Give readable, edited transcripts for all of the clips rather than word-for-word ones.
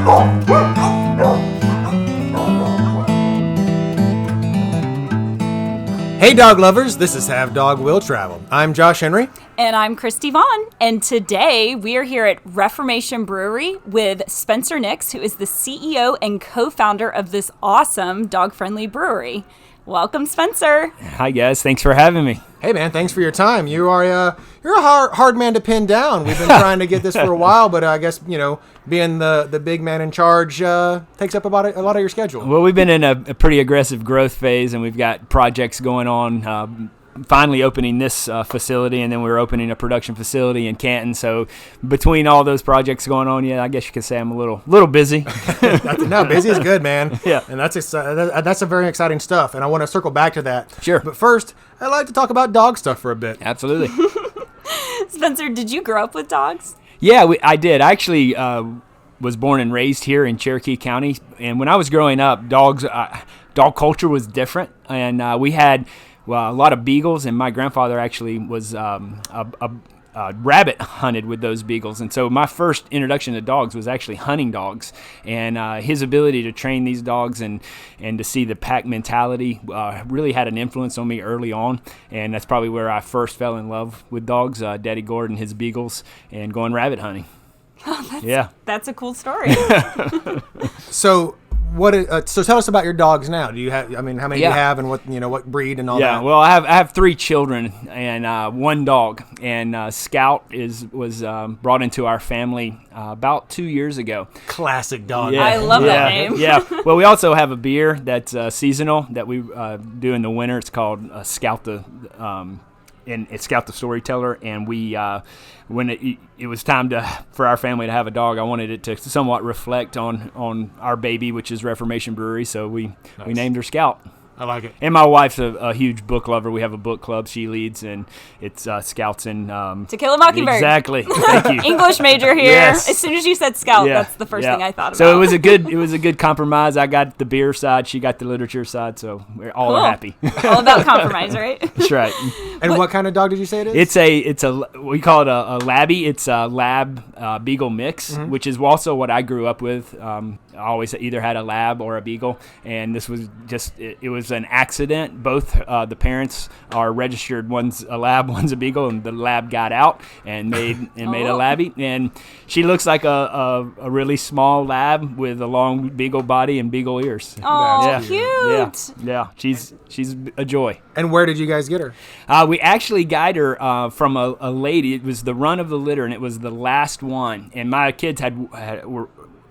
Hey dog lovers, this is Have Dog Will Travel. I'm Josh Henry. And I'm Christy Vaughn. And today we are here at Reformation Brewery with Spencer Nix, who is the CEO and co-founder of this awesome dog-friendly brewery. Welcome, Spencer. Hi, guys. Thanks for having me. Hey man, thanks for your time. You're a hard man to pin down. We've been trying to get this for a while, but I guess, being the big man in charge takes up about a lot of your schedule. Well, we've been in a pretty aggressive growth phase, and we've got projects going on. Finally opening this facility, and then we're opening a production facility in Canton. So between all those projects going on, I guess you could say I'm a little busy. No, busy is good, man. Yeah, and that's a very exciting stuff, and I want to circle back to that. Sure. But first, I'd like to talk about dog stuff for a bit. Absolutely. Spencer, did you grow up with dogs? Yeah, I did. I actually was born and raised here in Cherokee County, and when I was growing up, dog culture was different, and we had a lot of beagles, and my grandfather actually was rabbit hunted with those beagles. And so my first introduction to dogs was actually hunting dogs, and his ability to train these dogs and to see the pack mentality really had an influence on me early on. And that's probably where I first fell in love with dogs, Daddy Gordon, his beagles, and going rabbit hunting. Oh, that's a cool story. So tell us about your dogs now. Do you have? How many do you have, and what breed and all that? Yeah, well, I have 3 children and 1 dog, and Scout was brought into our family about 2 years ago. Classic dog. Yeah. I love that name. Yeah. Well, we also have a beer that's seasonal that we do in the winter. It's called Scout it's Scout the Storyteller, and we when it was time for our family to have a dog, I wanted it to somewhat reflect on our baby, which is Reformation Brewery, so we named her Scout. I like it. And my wife's a huge book lover. We have a book club she leads, and it's Scouts and To Kill a Mockingbird. Exactly. Thank you. English major here. Yes. As soon as you said Scout, that's the first thing I thought about. So it was a good compromise. I got the beer side, she got the literature side, so we're all happy. All about compromise, right? That's right. And what kind of dog did you say it is? It's a we call it a labby. It's a lab beagle mix, which is also what I grew up with. I always either had a lab or a beagle, and this was just it was an accident. Both the parents are registered. One's a lab, one's a beagle, and the lab got out and made a labby. And she looks like a really small lab with a long beagle body and beagle ears. Oh, yeah. cute! Yeah. She's a joy. And where did you guys get her? We actually got her from a lady. It was the run of the litter, and it was the last one. And my kids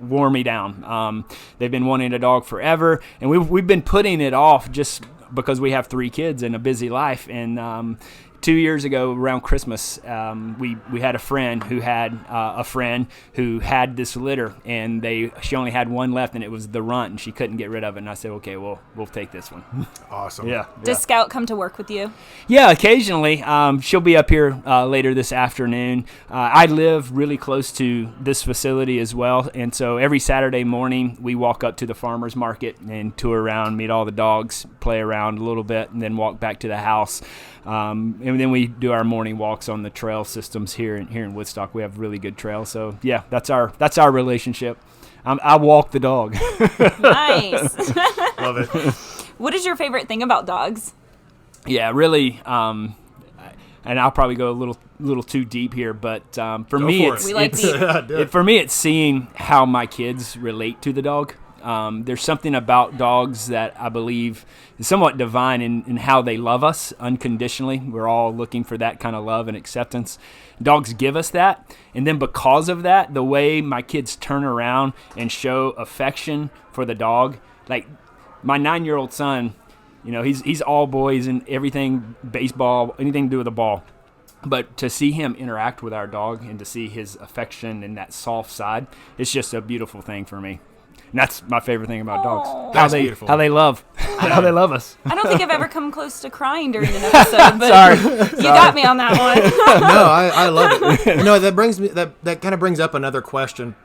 wore me down. They've been wanting a dog forever, and we've been putting it off just because we have 3 kids and a busy life. And 2 years ago around Christmas, we had a friend who had a friend who had this litter, and she only had one left, and it was the runt, and she couldn't get rid of it. And I said, okay, well, we'll take this one. Awesome. Yeah. Does Scout come to work with you? Yeah, occasionally. She'll be up here later this afternoon. I live really close to this facility as well, and so every Saturday morning we walk up to the farmer's market and tour around, meet all the dogs, play around a little bit, and then walk back to the house. And then we do our morning walks on the trail systems here in Woodstock. We have really good trails, so yeah, that's our relationship. I walk the dog. Nice. Love it. What is your favorite thing about dogs? Yeah, really. And I'll probably go a little too deep here, but for me, it's seeing how my kids relate to the dog. There's something about dogs that I believe is somewhat divine in how they love us unconditionally. We're all looking for that kind of love and acceptance. Dogs give us that, and then because of that, the way my kids turn around and show affection for the dog, like my 9-year-old son, he's all boys and everything, baseball, anything to do with the ball. But to see him interact with our dog and to see his affection and that soft side, it's just a beautiful thing for me. And that's my favorite thing about dogs. That's beautiful. How they love us. I don't think I've ever come close to crying during an episode, but Sorry. You got me on that one. No, I love it. That kind of brings up another question,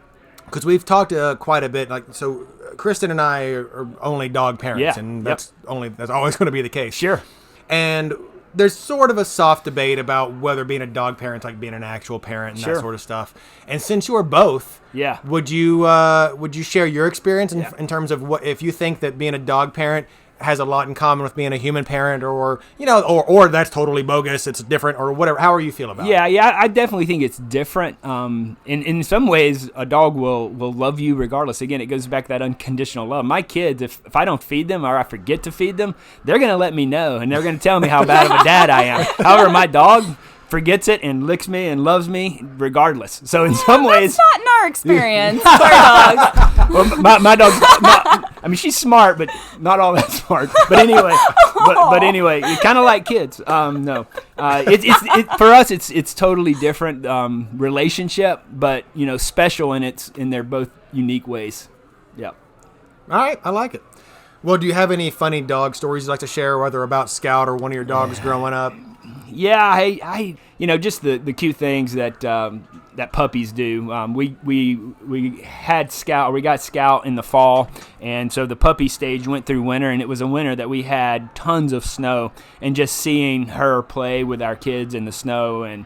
because we've talked quite a bit. So Kristen and I are only dog parents, and that's always going to be the case. Sure. And there's sort of a soft debate about whether being a dog parent's like being an actual parent and Sure. that sort of stuff. And since you are both, Yeah. would you share your experience in terms of what if you think that being a dog parent has a lot in common with being a human parent, or that's totally bogus, it's different, or whatever? How are you feel about it? Yeah, I definitely think it's different. In some ways, a dog will love you regardless. Again, it goes back to that unconditional love. My kids, if I don't feed them or I forget to feed them, they're going to let me know, and they're going to tell me how bad of a dad I am. However, my dog forgets it and licks me and loves me regardless. So in some ways, that's not in our experience. Our dogs. well, my dog's I mean, she's smart, but not all that smart. But anyway, but anyway, kind of like kids. No, for us, it's totally different relationship, but special in their both unique ways. Yeah. All right, I like it. Well, do you have any funny dog stories you'd like to share, whether about Scout or one of your dogs growing up? Yeah, I just the cute things that that puppies do. We had Scout, or we got Scout in the fall, and so the puppy stage went through winter, and it was a winter that we had tons of snow, and just seeing her play with our kids in the snow, and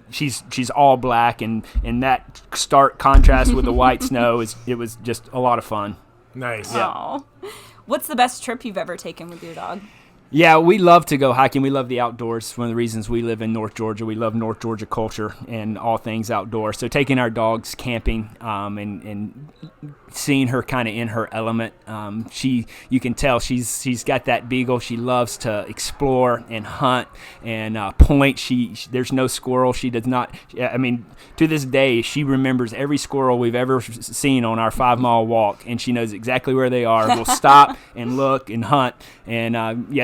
she's all black, and that stark contrast with the white snow it was just a lot of fun. Nice. Yeah. What's the best trip you've ever taken with your dog? Yeah, we love to go hiking. We love the outdoors. One of the reasons we live in North Georgia, we love North Georgia culture and all things outdoors. So taking our dogs camping and seeing her kind of in her element. You can tell she's got that beagle. She loves to explore and hunt and point. There's no squirrel. She does not. I mean, to this day, she remembers every squirrel we've ever seen on our 5-mile walk, and she knows exactly where they are. We'll stop and look and hunt, and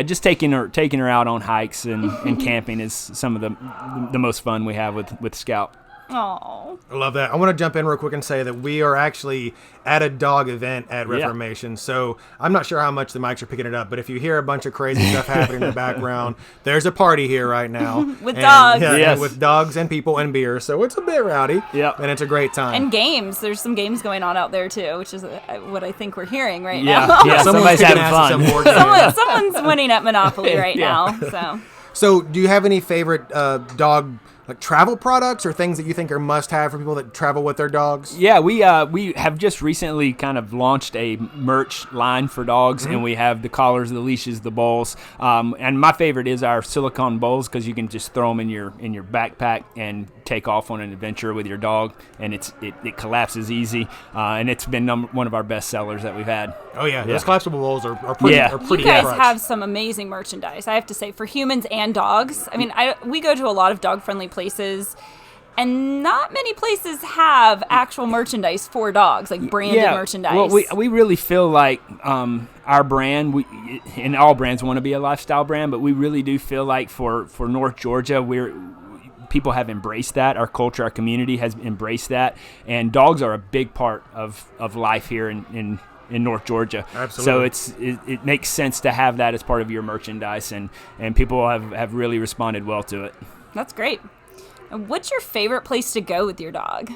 just taking her out on hikes and camping is some of the most fun we have with Scout. Oh, I love that. I want to jump in real quick and say that we are actually at a dog event at Reformation. So I'm not sure how much the mics are picking it up, but if you hear a bunch of crazy stuff happening in the background, there's a party here right now. With dogs. Yeah, yes. and with dogs and people and beer. So it's a bit rowdy. Yeah. And it's a great time. And games. There's some games going on out there too, which is what I think we're hearing right Yeah, now. yeah. Somebody's having fun. Someone's winning at Monopoly right now. So do you have any favorite dog travel products or things that you think are must-have for people that travel with their dogs? Yeah, we have just recently kind of launched a merch line for dogs, and we have the collars, the leashes, the bowls, and my favorite is our silicone bowls because you can just throw them in your backpack and take off on an adventure with your dog, and it collapses easy, and it's been one of our best sellers that we've had. Oh yeah, those collapsible bowls are pretty. Yeah. Are pretty you guys clutch. have some amazing merchandise, I have to say, for humans and dogs. I mean, we go to a lot of dog-friendly places, and not many places have actual merchandise for dogs, like branded merchandise. Well, we really feel like our brand, and all brands want to be a lifestyle brand, but we really do feel like for North Georgia, people have embraced that. Our culture, our community has embraced that, and dogs are a big part of life here in North Georgia. Absolutely. So it makes sense to have that as part of your merchandise, and people have really responded well to it. That's great. What's your favorite place to go with your dog?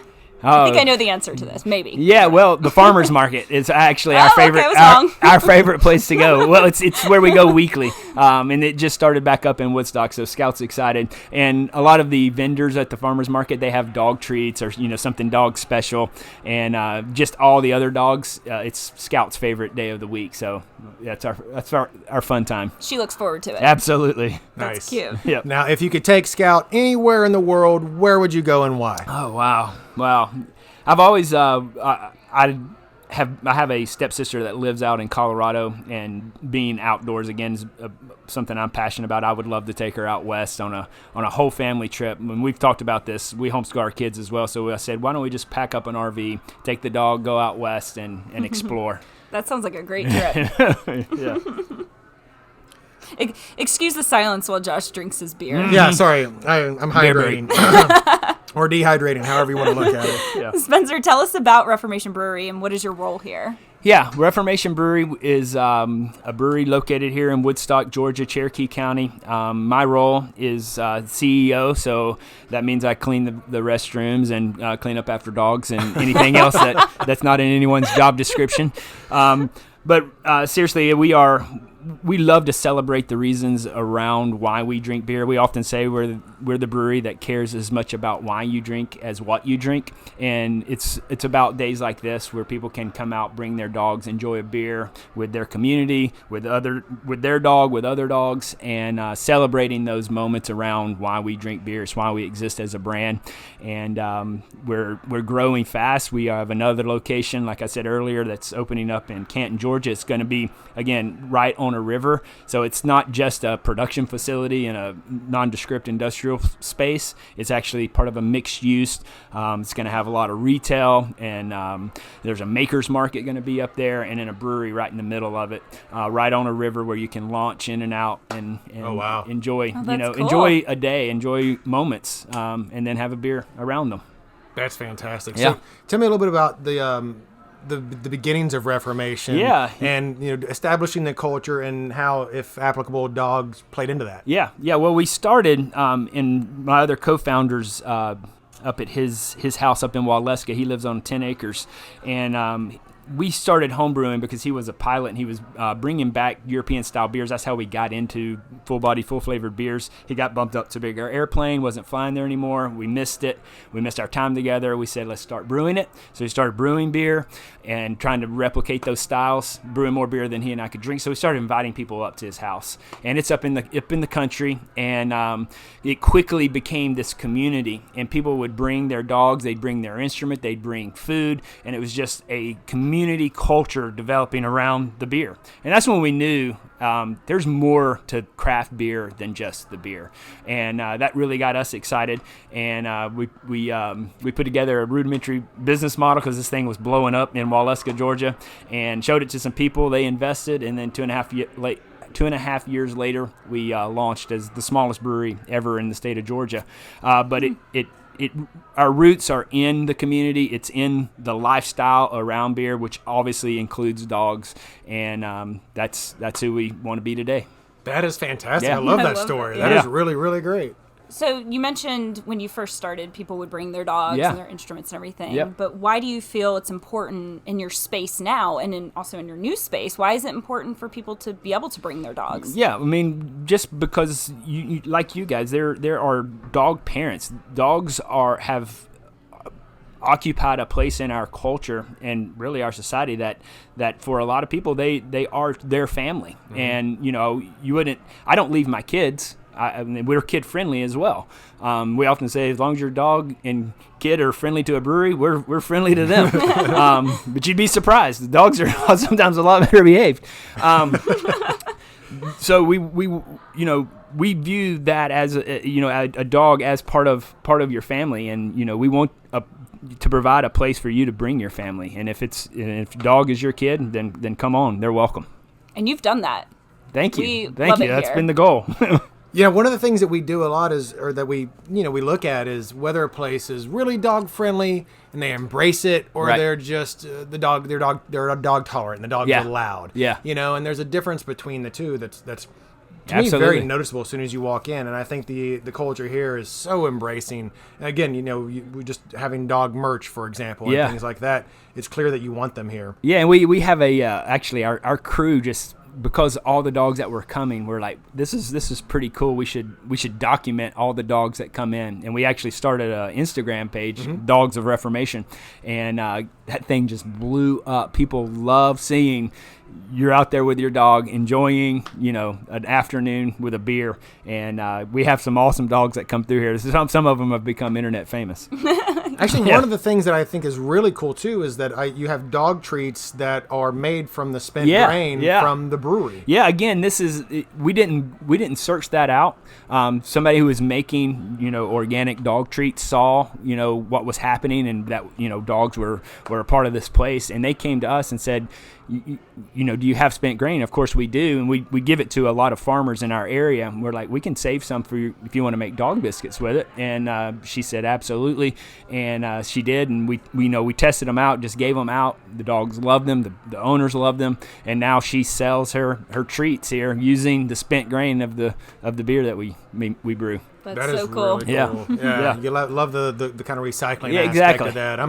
I think I know the answer to this. Maybe. Yeah, well, the farmers market is actually our favorite. Okay, I was wrong. Our favorite place to go. Well, it's where we go weekly, and it just started back up in Woodstock. So Scout's excited, and a lot of the vendors at the farmers market, they have dog treats or something dog special, and just all the other dogs. It's Scout's favorite day of the week. So that's our fun time. She looks forward to it. Absolutely. That's Nice. cute. Yep. Now, if you could take Scout anywhere in the world, where would you go and why? Oh wow. I've always I have a stepsister that lives out in Colorado, and being outdoors again is something I'm passionate about. I would love to take her out west on a whole family trip. When we've talked about this, we homeschool our kids as well. So I said, why don't we just pack up an RV, take the dog, go out west, and explore. That sounds like a great trip. Yeah. Excuse the silence while Josh drinks his beer. Yeah, sorry. I'm hydrating. Or dehydrating, however you want to look at it. Yeah. Spencer, tell us about Reformation Brewery and what is your role here? Yeah, Reformation Brewery is a brewery located here in Woodstock, Georgia, Cherokee County. My role is CEO, so that means I clean the restrooms and clean up after dogs and anything else that's not in anyone's job description. But seriously, we are we love to celebrate the reasons around why we drink beer. We often say we're the brewery that cares as much about why you drink as what you drink, and it's about days like this where people can come out, bring their dogs, enjoy a beer with their community, with their dog, with other dogs, and celebrating those moments around why we drink beer. It's why we exist as a brand, and we're growing fast. We have another location, like I said earlier, that's opening up in Canton, Georgia. It's going to be, again, right on a river, so it's not just a production facility in a nondescript industrial space. It's actually part of a mixed use. It's going to have a lot of retail, and there's a maker's market going to be up there, and then a brewery right in the middle of it, right on a river where you can launch in and out and enjoy cool. enjoy a day, enjoy moments, and then have a beer around them. That's fantastic. Yeah. So tell me a little bit about the beginnings of Reformation, and establishing the culture and how, if applicable, dogs played into that. Yeah. Well, we started in my other co-founders up at his house up in Waleska. He lives on 10 acres, and we started homebrewing because he was a pilot and he was bringing back European-style beers. That's how we got into full-body, full-flavored beers. He got bumped up to a bigger airplane, wasn't flying there anymore. We missed it. We missed our time together. We said, let's start brewing it. So we started brewing beer and trying to replicate those styles, brewing more beer than he and I could drink. So we started inviting people up to his house. And it's up in the country, and it quickly became this community. And people would bring their dogs, they'd bring their instrument, they'd bring food, and it was just a community culture developing around the beer. And that's when we knew there's more to craft beer than just the beer, and that really got us excited. And we put together a rudimentary business model because this thing was blowing up in Waleska, Georgia, and showed it to some people. They invested, and then 2.5 years later, we launched as the smallest brewery ever in the state of Georgia. But our roots are in the community. It's in the lifestyle around beer, which obviously includes dogs, and that's who we want to be today. That is fantastic. Yeah. I love that story. That is really, really great. So you mentioned when you first started, people would bring their dogs and their instruments and everything. Yep. But why do you feel it's important in your space now, and also in your new space? Why is it important for people to be able to bring their dogs? Yeah, I mean, just because you like you guys, there are dog parents. Dogs have occupied a place in our culture and really our society that for a lot of people they are their family. Mm-hmm. And I don't leave my kids. I mean, we're kid friendly as well. We often say, as long as your dog and kid are friendly to a brewery, we're friendly to them. But you'd be surprised. The dogs are sometimes a lot better behaved. So we view that as a dog as part of your family, and we want to provide a place for you to bring your family. And if dog is your kid, then come on, they're welcome. And you've done that. Thank you. We Thank you. That's been the goal. Yeah, one of the things that we do a lot we look at is whether a place is really dog friendly and they embrace it, or they're just they're dog tolerant and the dogs are loud. Yeah. And there's a difference between the two that's to me very noticeable as soon as you walk in. And I think the culture here is so embracing. And again, we just having dog merch, for example, and things like that. It's clear that you want them here. Yeah, and we have actually our crew just, because all the dogs that were coming, we're like, this is pretty cool. We should document all the dogs that come in, and we actually started an Instagram page, mm-hmm. Dogs of Reformation, and that thing just blew up. People love seeing you're out there with your dog enjoying, an afternoon with a beer, and we have some awesome dogs that come through here. Some of them have become internet famous. Actually, one of the things that I think is really cool too is that you have dog treats that are made from the spent grain from the brewery. Yeah, again, we didn't search that out. Somebody who was making organic dog treats saw what was happening, and that dogs were a part of this place, and they came to us and said, do you have spent grain? Of course we do, and we give it to a lot of farmers in our area. And we're like, we can save some for you if you want to make dog biscuits with it. And she said absolutely, and she did. And we tested them out, just gave them out. The dogs loved them, the owners loved them, and now she sells her treats here using the spent grain of the beer that we brew. That's so cool. Really cool. Yeah. You love the kind of recycling aspect exactly. of that.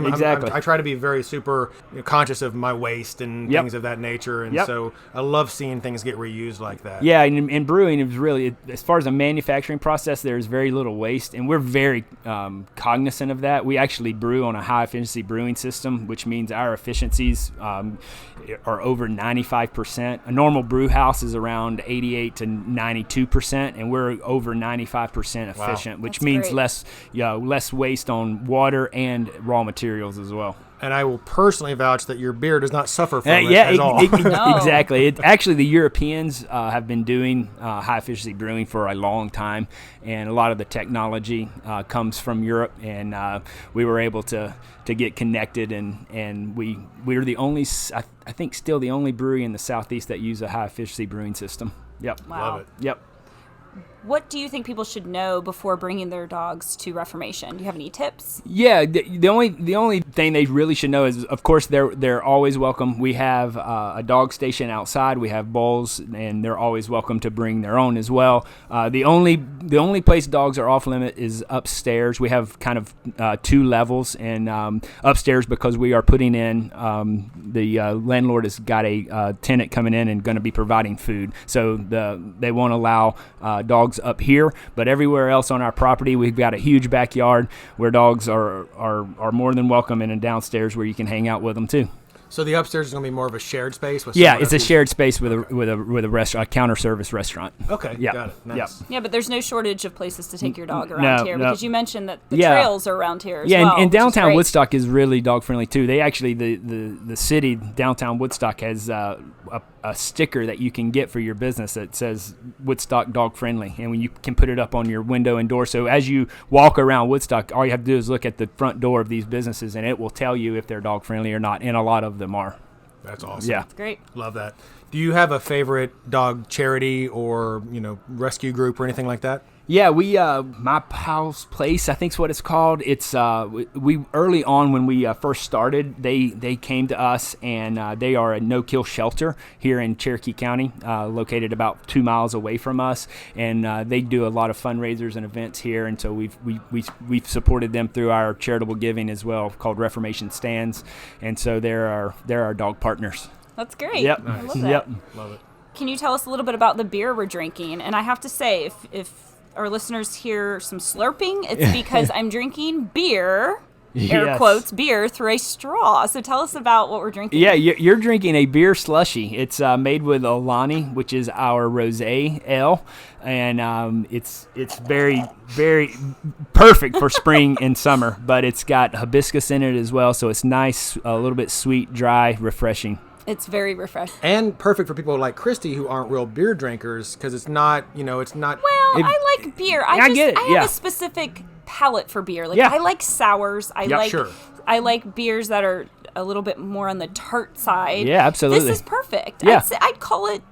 I try to be very super conscious of my waste and things of that nature, and so I love seeing things get reused like that. Yeah, and brewing is really, as far as a manufacturing process, there's very little waste, and we're very cognizant of that. We actually brew on a high-efficiency brewing system, which means our efficiencies are over 95%. A normal brew house is around 88 to 92%, and we're over 95% efficient, which means less waste on water and raw materials as well. And I will personally vouch that your beer does not suffer from it at all. No. Exactly. Actually, the Europeans have been doing high-efficiency brewing for a long time, and a lot of the technology comes from Europe, and we were able to get connected, and we were the only, I think still the only brewery in the Southeast that use a high-efficiency brewing system. Yep. Wow. Love it. Yep. What do you think people should know before bringing their dogs to Reformation? Do you have any tips? Yeah, the only thing they really should know is, of course, they're always welcome. We have a dog station outside. We have bowls, and they're always welcome to bring their own as well. The only place dogs are off limit is upstairs. We have kind of 2 levels, and upstairs, because we are putting in the landlord has got a tenant coming in and going to be providing food, so they won't allow dogs up here, but everywhere else on our property we've got a huge backyard where dogs are more than welcome, and downstairs where you can hang out with them too. So the upstairs is going to be more of a shared space with it's a shared space with a restaurant, a counter service restaurant. Okay, got it. Nice. Yeah, but there's no shortage of places to take your dog around here, because you mentioned that the trails are around here as well. And downtown Woodstock is really dog friendly too. They actually the city downtown Woodstock has a sticker that you can get for your business that says Woodstock dog friendly, and when you can put it up on your window and door, so as you walk around Woodstock, all you have to do is look at the front door of these businesses, and it will tell you if they're dog friendly or not, and a lot of them are. That's awesome. Yeah, that's great. Love that. Do you have a favorite dog charity or rescue group or anything like that? Yeah, we My Pal's Place, I think is what it's called. It's we early on when we first started, they came to us, and they are a no-kill shelter here in Cherokee County, located about 2 miles away from us, and they do a lot of fundraisers and events here, and so we've supported them through our charitable giving as well, called Reformation Stands, and so they're our dog partners. That's great. Yep. Nice. I love that. Yep. Love it. Can you tell us a little bit about the beer we're drinking? And I have to say, if our listeners hear some slurping, it's because I'm drinking beer, air quotes, beer, through a straw. So tell us about what we're drinking. Yeah, you're drinking a beer slushy. It's made with Olani, which is our rosé ale, and it's very, very perfect for spring and summer, but it's got hibiscus in it as well, so it's nice, a little bit sweet, dry, refreshing. It's very refreshing. And perfect for people like Christy who aren't real beer drinkers, because it's not. Well, I like beer. I get it. I have a specific palate for beer. I like sours. I like beers that are a little bit more on the tart side. Yeah, absolutely. This is perfect. Yeah. I'd call it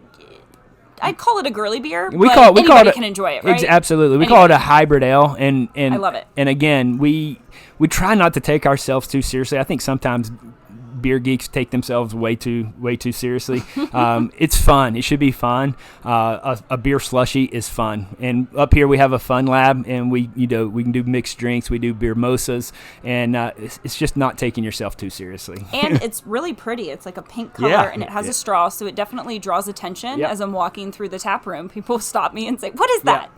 a girly beer. Anybody can enjoy it, right? Absolutely. We call it a hybrid ale, and I love it. And again, we try not to take ourselves too seriously. I think sometimes beer geeks take themselves way too seriously. It's fun. It should be fun. A beer slushy is fun. And up here we have a fun lab, and we can do mixed drinks. We do beer mimosas, and it's just not taking yourself too seriously. And it's really pretty. It's like a pink color, and it has a straw, so it definitely draws attention. As I'm walking through the tap room, people stop me and say, "What is that?"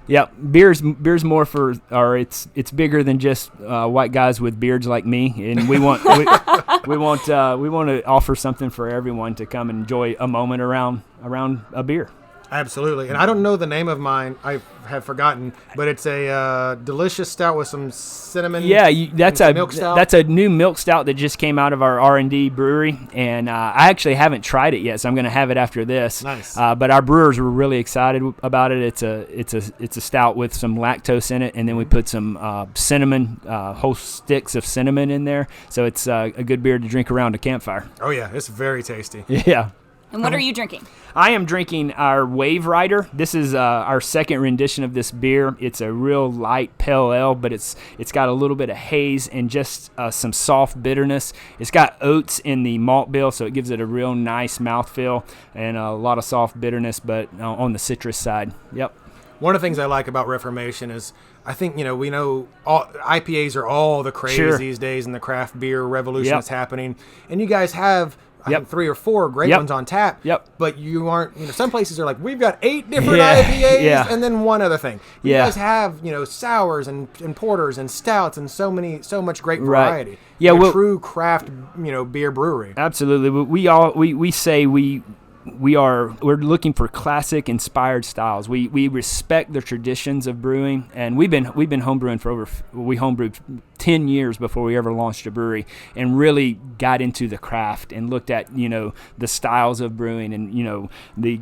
Yeah, beer's more for, or it's bigger than just white guys with beards like me, and we want we want to offer something for everyone to come and enjoy a moment around a beer. Absolutely. And I don't know the name of mine. I have forgotten, but it's a delicious stout with some cinnamon. Yeah, that's a milk stout. That's a new milk stout that just came out of our R&D brewery, and I actually haven't tried it yet, so I'm going to have it after this. Nice. But our brewers were really excited about it. It's a stout with some lactose in it, and then we put some cinnamon, whole sticks of cinnamon in there, so it's a good beer to drink around a campfire. Oh yeah, it's very tasty. Yeah. And what are you drinking? I am drinking our Wave Rider. This is our second rendition of this beer. It's a real light pale ale, but it's got a little bit of haze and just some soft bitterness. It's got oats in the malt bill, so it gives it a real nice mouthfeel and a lot of soft bitterness, but on the citrus side. Yep. one of the things I like about Reformation is I think, we know IPAs are all the craze these days in the craft beer revolution that's happening. And you guys have I think 3 or 4 great ones on tap. But you aren't, some places are like, we've got 8 different IPAs and then one other thing. You guys have, sours and porters and stouts and so much great variety. Well, true craft, beer brewery. Absolutely. We say we're looking for classic inspired styles. We respect the traditions of brewing, and we've been homebrewing for we homebrewed 10 years before we ever launched a brewery, and really got into the craft and looked at the styles of brewing. And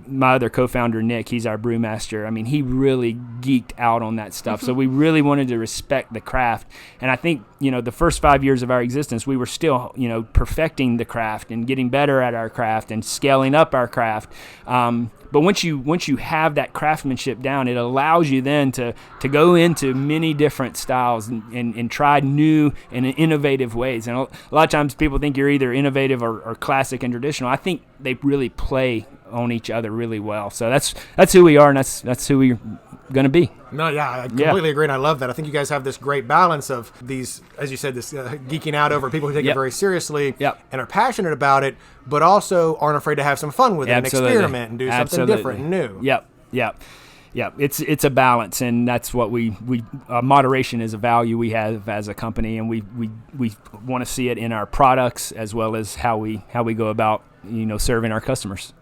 my other co-founder Nick, he's our brewmaster. I mean, he really geeked out on that stuff. So we really wanted to respect the craft, and I think the first 5 years of our existence, we were still perfecting the craft and getting better at our craft and scaling up our craft. But once you have that craftsmanship down, it allows you then to go into many different styles and try new and innovative ways. And a lot of times people think you're either innovative or classic and traditional. I think they really play on each other really well. So that's who we are, and that's who we're going to be. No, I completely agree, and I love that. I think you guys have this great balance of these, as you said, this geeking out over people who take it very seriously and are passionate about it, but also aren't afraid to have some fun with it and experiment and do something different and new. Yep. It's a balance, and that's what we moderation is a value we have as a company, and we want to see it in our products as well as how we go about serving our customers.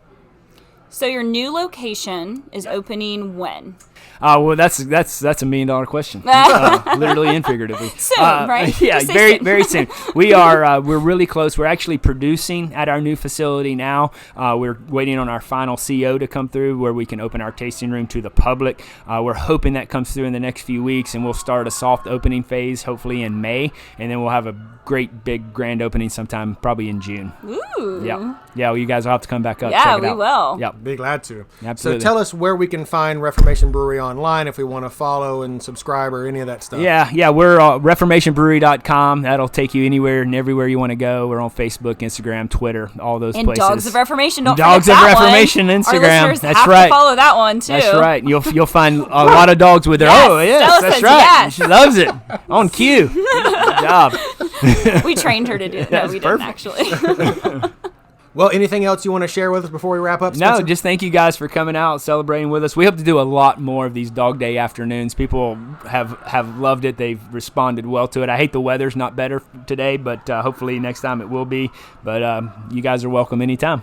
So your new location is opening when? Well, that's a $1 million question, literally and figuratively. Soon, right? Yeah, very very soon. We're really close. We're actually producing at our new facility now. We're waiting on our final CO to come through, where we can open our tasting room to the public. We're hoping that comes through in the next few weeks, and we'll start a soft opening phase hopefully in May, and then we'll have a great big grand opening sometime probably in June. Ooh. Yeah. Well, you guys will have to come back up. Yeah, check it we out. will. Yeah. Be glad to. Absolutely. So tell us where we can find Reformation Brewery online if we want to follow and subscribe or any of that stuff. Yeah, we're reformationbrewery.com. That'll take you anywhere and everywhere you want to go. We're on Facebook, Instagram, Twitter, all those places. And Dogs of Reformation, don't Dogs forget that of Reformation one. Instagram. Our listeners That's have right. to follow that one too. That's right. You'll find a lot of dogs with their Stella that's says right. yes. She loves it. On cue. Good job. We trained her to do it. No, we didn't actually. Well, anything else you want to share with us before we wrap up, No, Spencer? just thank you guys for coming out, celebrating with us. We hope to do a lot more of these Dog Day afternoons. People have loved it. They've responded well to it. I hate the weather's not better today, but hopefully next time it will be. But you guys are welcome anytime.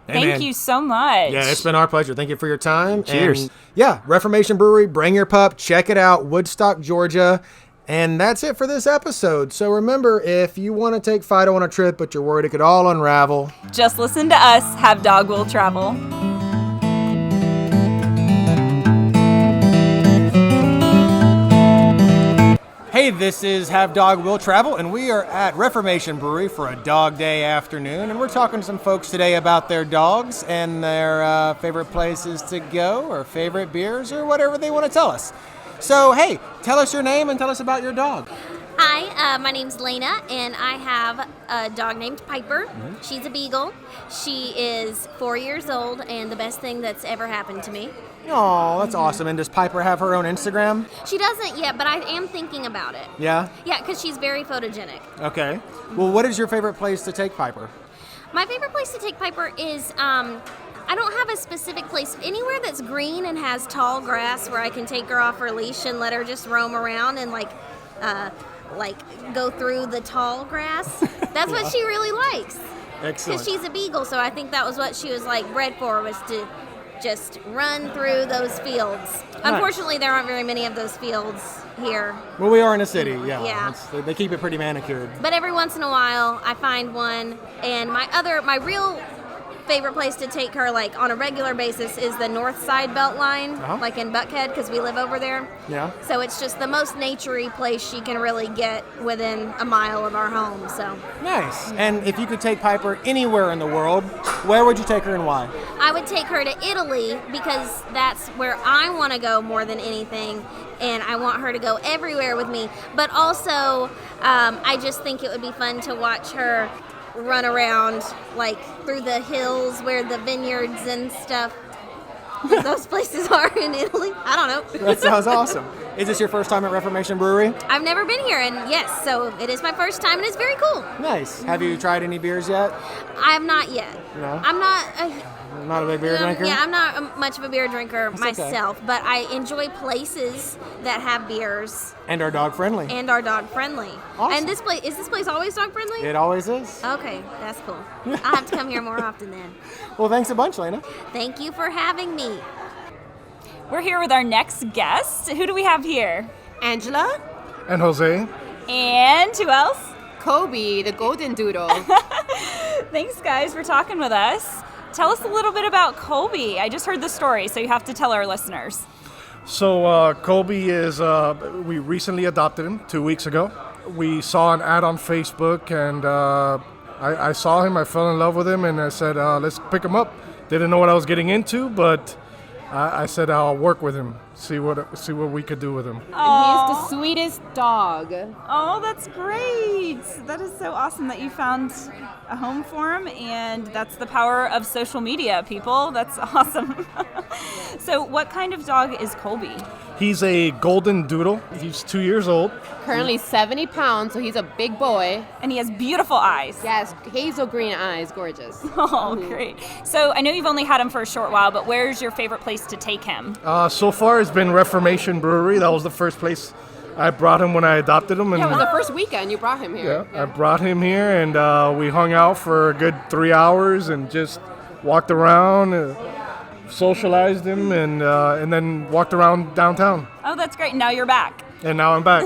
Thank you so much. Yeah, it's been our pleasure. Thank you for your time. Cheers. And Reformation Brewery, bring your pup, check it out, Woodstock, Georgia. And that's it for this episode. So remember, if you want to take Fido on a trip, but you're worried it could all unravel, just listen to us. Have Dog Will Travel. Hey, this is Have Dog Will Travel, and we are at Reformation Brewery for a Dog Day afternoon, and we're talking to some folks today about their dogs and their favorite places to go, or favorite beers, or whatever they want to tell us. So, hey, tell us your name and tell us about your dog. Hi, my name's Lena, and I have a dog named Piper. Mm-hmm. She's a beagle. She is 4 years old, and the best thing that's ever happened to me. Oh, that's awesome. And does Piper have her own Instagram? She doesn't yet, but I am thinking about it. Yeah? Yeah, because she's very photogenic. Okay. Well, what is your favorite place to take Piper? My favorite place to take Piper is, I don't have a specific place. Anywhere that's green and has tall grass where I can take her off her leash and let her just roam around and like go through the tall grass. That's what she really likes. Excellent. Because she's a beagle, so I think that was what she was bred for, was to just run through those fields. Nice. Unfortunately, there aren't very many of those fields here. Well, we are in a city, yeah. Yeah. They keep it pretty manicured. But every once in a while, I find one, and my real favorite place to take her on a regular basis is the North Side Beltline, in Buckhead, because we live over there. Yeah. So it's just the most naturey place she can really get within a mile of our home. So nice. And if you could take Piper anywhere in the world, where would you take her and why? I would take her to Italy, because that's where I want to go more than anything, and I want her to go everywhere with me. But also, I just think it would be fun to watch her run around through the hills where the vineyards and stuff those places are in Italy. I don't know. That sounds awesome. Is this your first time at Reformation Brewery? I've never been here, and yes, so it is my first time, and it's very cool. Nice. Have you tried any beers yet? I have not yet. No? I'm not Not a big beer drinker? Yeah, I'm not much of a beer drinker myself, okay. but I enjoy places that have beers And are dog friendly. and are dog friendly. Awesome. And this place always dog friendly? It always is. Okay, that's cool. I'll have to come here more often then. Well, thanks a bunch, Lena. Thank you for having me. We're here with our next guest. Who do we have here? Angela, And Jose. And who else? Kobe, the golden doodle. Thanks, guys, for talking with us. Tell us a little bit about Colby. I just heard the story, so you have to tell our listeners. So Kobe is, we recently adopted him 2 weeks ago. We saw an ad on Facebook, and I saw him, I fell in love with him, and I said, let's pick him up. Didn't know what I was getting into, but I said I'll work with him, see what we could do with him. And he's the sweetest dog. Oh, that's great. That is so awesome that you found a home for him, and that's the power of social media, people. That's awesome. So what kind of dog is Colby? He's a golden doodle. He's 2 years old. Currently 70 pounds, so he's a big boy. And he has beautiful eyes. Yes, hazel green eyes, gorgeous. Oh, great. So I know you've only had him for a short while, but where's your favorite place to take him? So far, it's been Reformation Brewery. That was the first place I brought him when I adopted him. And Yeah, it was the first weekend you brought him here. I brought him here, and we hung out for a good 3 hours and just walked around, socialized him, and then walked around downtown. Oh, that's great. Now you're back And now I'm back.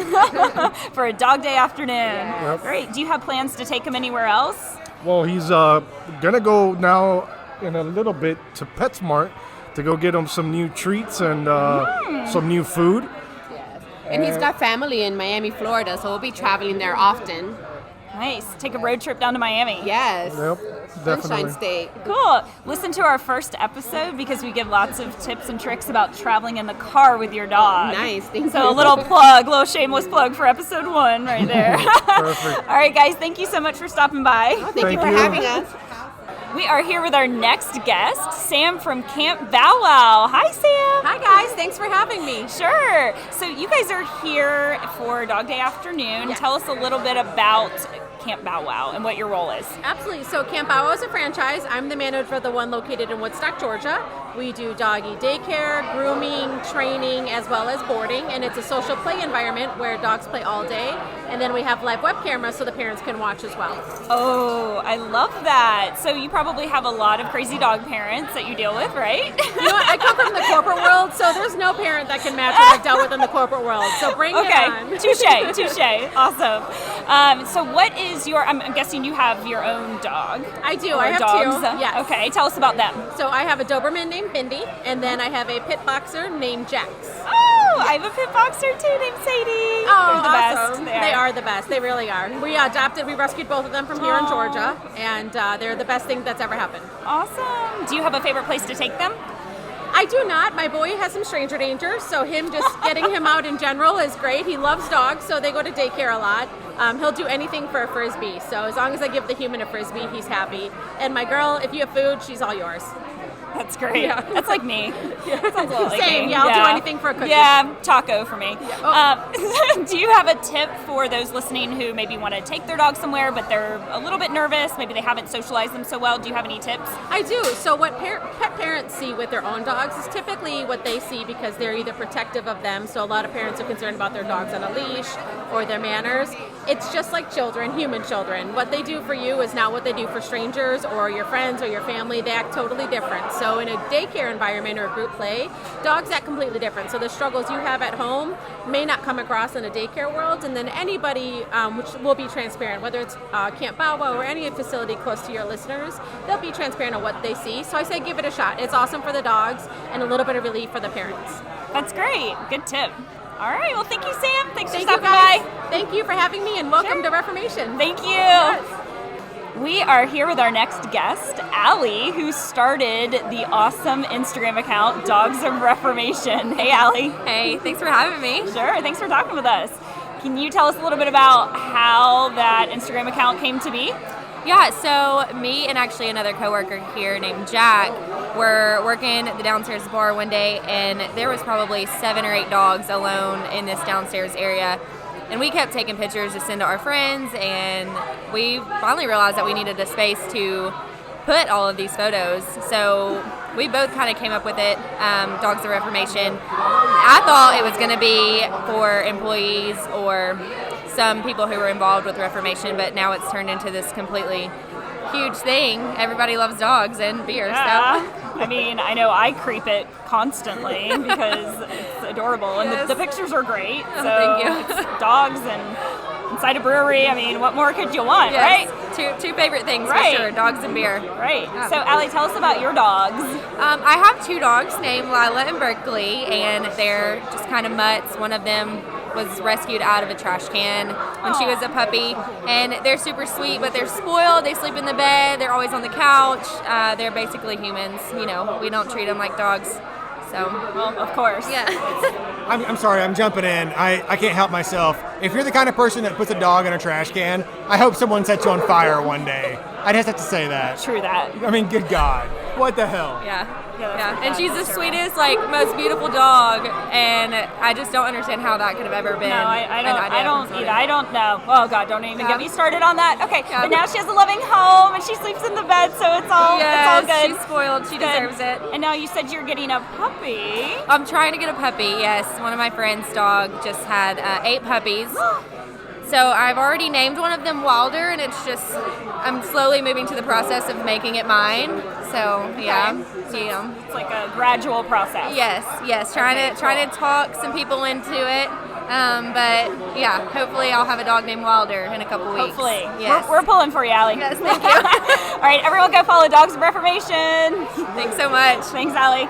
for a dog day afternoon. Great. Do you have plans to take him anywhere else? Well, he's gonna go now in a little bit to PetSmart to go get him some new treats and some new food. Yes. And he's got family in Miami, Florida, so we'll be traveling there often. Nice. Take a road trip down to Miami. Yes. Yep, Sunshine definitely. State. Cool. Listen to our first episode because we give lots of tips and tricks about traveling in the car with your dog. Nice, thank So you. a little shameless plug for episode 1 right there. Perfect. All right, guys, thank you so much for stopping by. Thank you for you. having us. We are here with our next guest, Sam from Camp Bow Wow. Hi, Sam. Hi guys, thanks for having me. Sure. So you guys are here for Dog Day Afternoon. Tell us a little bit about Camp Bow Wow and what your role is. Absolutely. So Camp Bow Wow is a franchise. I'm the manager for the one located in Woodstock, Georgia. We do doggy daycare, grooming, training, as well as boarding, and it's a social play environment where dogs play all day. And then we have live web cameras so the parents can watch as well. Oh, I love that. So you probably have a lot of crazy dog parents that you deal with, right? You know what? I come from the corporate world, so there's no parent that can match what I've dealt with in the corporate world. So bring it on. Okay, touche. Awesome. So what is I'm guessing you have your own dog. I do. Or I have dogs. two. Yes. Okay, tell us about them. So I have a Doberman named Bindi, and then I have a pit boxer named Jax. Oh, I have a pit boxer too named Sadie. Oh, They're the awesome. best. They are the best. They really are. We rescued both of them from here in Georgia, and they're the best thing that's ever happened. Awesome. Do you have a favorite place to take them? I do not. My boy has some stranger danger, so just getting him out in general is great. He loves dogs, so they go to daycare a lot. He'll do anything for a Frisbee, so as long as I give the human a Frisbee, he's happy. And my girl, if you have food, she's all yours. That's great. Yeah. That's like me. That sounds a lot like Same. me. Yeah, I'll do anything for a cookie. Yeah, taco for me. Oh. Do you have a tip for those listening who maybe want to take their dog somewhere, but they're a little bit nervous? Maybe they haven't socialized them so well. Do you have any tips? I do. So what pet parents see with their own dogs is typically what they see because they're either protective of them. So a lot of parents are concerned about their dogs on a leash or their manners. It's just like children, human children. What they do for you is not what they do for strangers or your friends or your family. They act totally different. So in a daycare environment or a group play, dogs act completely different. So the struggles you have at home may not come across in a daycare world. And then anybody, which will be transparent, whether it's Camp Bow Wow or any facility close to your listeners, they'll be transparent on what they see. So I say give it a shot. It's awesome for the dogs and a little bit of relief for the parents. That's great. Good tip. All right. Well, thank you, Sam. Thanks for Thank you stopping guys. by. Thank you for having me and welcome to Reformation. Thank you. Yes. We are here with our next guest, Allie, who started the awesome Instagram account, Dogs of Reformation. Hey, Allie. Hey, thanks for having me. Sure, thanks for talking with us. Can you tell us a little bit about how that Instagram account came to be? Yeah, so me and actually another coworker here named Jack were working the downstairs bar one day, and there was probably 7 or 8 dogs alone in this downstairs area. And we kept taking pictures to send to our friends, and we finally realized that we needed a space to put all of these photos. So we both kind of came up with it, Dogs of Reformation. I thought it was going to be for employees or some people who were involved with Reformation, but now it's turned into this completely huge thing. Everybody loves dogs and beer. Yeah. So. I mean, I know I creep it constantly because it's adorable, and Yes. the pictures are great. So Thank you. It's dogs and inside a brewery. I mean, what more could you want, Yes. right? Two favorite things Right. for sure, dogs and beer. Right. Yeah. So, Allie, tell us about your dogs. I have 2 dogs named Lila and Berkeley, and they're just kind of mutts. One of them was rescued out of a trash can when she was a puppy, and they're super sweet, but they're spoiled. They sleep in the bed. They're always on the couch. They're basically humans. You know, we don't treat them like dogs. So, Well, of course. yeah. I'm sorry, I'm jumping in. I can't help myself. If you're the kind of person that puts a dog in a trash can, I hope someone sets you on fire one day. I just have to say that. True that. I mean, good God. What the hell? Yeah. Yeah, that's Yeah. pretty And bad. she's the That's terrible. sweetest, like, most beautiful dog, and I just don't understand how that could have ever been. No, I an don't. idea I don't from either. someone. I don't know. Oh God, don't even Yeah. get me started on that. Okay, Yeah. but now she has a loving home and she sleeps in the bed, so it's all Yes, good. she's spoiled. She Good. deserves it. And now you said you're getting a puppy. I'm trying to get a puppy, yes. One of my friend's dog just had 8 puppies. So I've already named one of them Wilder, and it's just, I'm slowly moving to the process of making it mine. So, yeah. Yeah. It's like a gradual process. Yes. Trying to talk some people into it. But yeah, hopefully I'll have a dog named Wilder in a couple weeks. Hopefully. Yes. We're pulling for you, Allie. Yes, thank you. All right, everyone go follow Dogs of Reformation. Thanks so much. Thanks, Allie.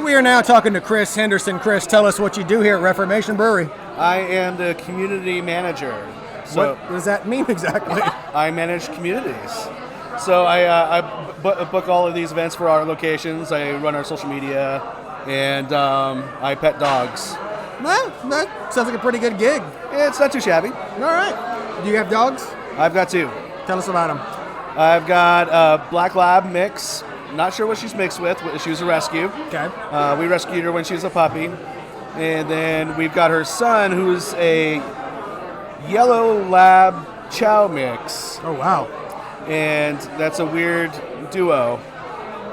We are now talking to Chris Henderson. Chris, tell us what you do here at Reformation Brewery. I am the community manager. So What does that mean exactly? I manage communities. So I book all of these events for our locations. I run our social media, and I pet dogs. Well, that sounds like a pretty good gig. It's not too shabby. All right. Do you have dogs? I've got 2. Tell us about them. I've got a Black Lab mix. Not sure what she's mixed with. She was a rescue. Okay. We rescued her when she was a puppy. And then we've got her son, who's a Yellow Lab Chow mix. Oh, wow. And that's a weird duo.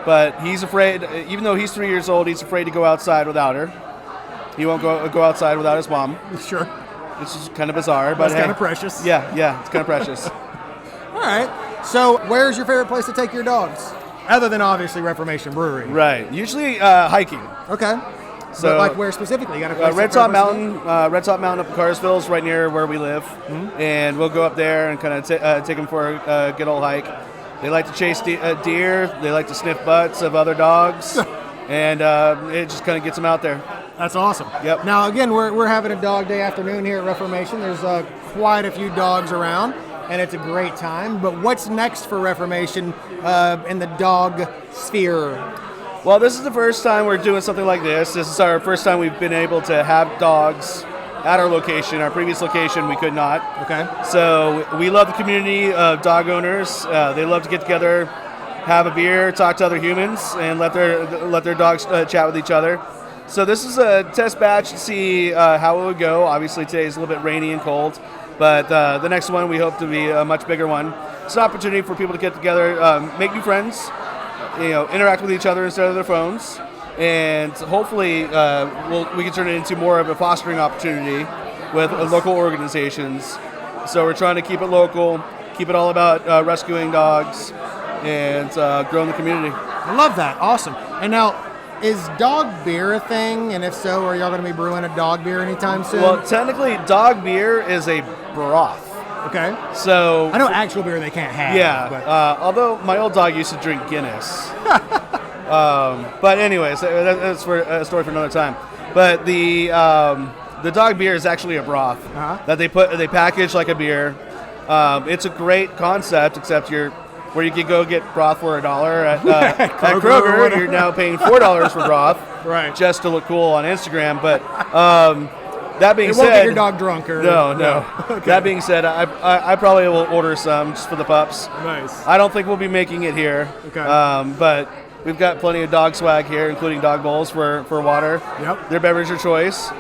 But he's afraid, even though he's 3 years old, he's afraid to go outside without her. He won't go outside without his mom. Sure. It's just kind of bizarre, but That's hey. kind of precious. Yeah, it's kind of precious. All right. So, where's your favorite place to take your dogs? Other than obviously Reformation Brewery. Right. Usually hiking. Okay. So, but like where specifically? You got a place Red to Top purposely? Mountain. Red Top Mountain up in Carsville is right near where we live, and we'll go up there and kind of take them for a good old hike. They like to chase deer. They like to sniff butts of other dogs, and it just kind of gets them out there. That's awesome. Yep. Now, again, we're having a dog day afternoon here at Reformation. There's quite a few dogs around, and it's a great time. But what's next for Reformation in the dog sphere? Well, this is the first time we're doing something like this. This is our first time we've been able to have dogs at our location. Our previous location, we could not. Okay. So we love the community of dog owners. They love to get together, have a beer, talk to other humans, and let their dogs chat with each other. So this is a test batch to see how it would go. Obviously today is a little bit rainy and cold, but the next one we hope to be a much bigger one. It's an opportunity for people to get together, make new friends, interact with each other instead of their phones, and hopefully we can turn it into more of a fostering opportunity with local organizations. So we're trying to keep it local, keep it all about rescuing dogs, and growing the community. I love that. Awesome. And now, is dog beer a thing? And if so, are y'all going to be brewing a dog beer anytime soon? Well, technically, dog beer is a broth. Okay. So I know actual beer they can't have. yeah. But Although my old dog used to drink Guinness. But anyways, that's for a story for another time. But the dog beer is actually a broth that they package like a beer. It's a great concept, except where you can go get broth for $1 at Kroger, you're now paying $4 for broth, Right. just to look cool on Instagram. But That being it said, won't get your dog drunk or no. Okay. That being said, I probably will order some just for the pups. Nice. I don't think we'll be making it here. Okay. But we've got plenty of dog swag here, including dog bowls for water. Yep. Their beverage of choice.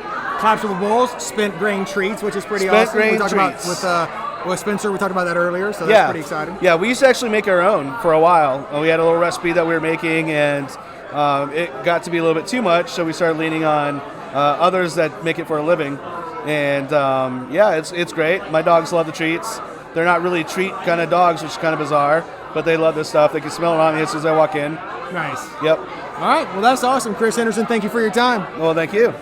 Collapsible bowls, spent grain treats, which is pretty Spent awesome. grain We talked treats. about with Spencer. We talked about that earlier, so that's pretty exciting. Yeah, we used to actually make our own for a while. We had a little recipe that we were making, and it got to be a little bit too much, so we started leaning on others that make it for a living. And it's great. My dogs love the treats. They're not really treat kind of dogs, which is kind of bizarre, but they love this stuff. They can smell it on me as soon as I walk in. Nice. Yep. All right. Well, that's awesome, Chris Henderson. Thank you for your time. Well, thank you.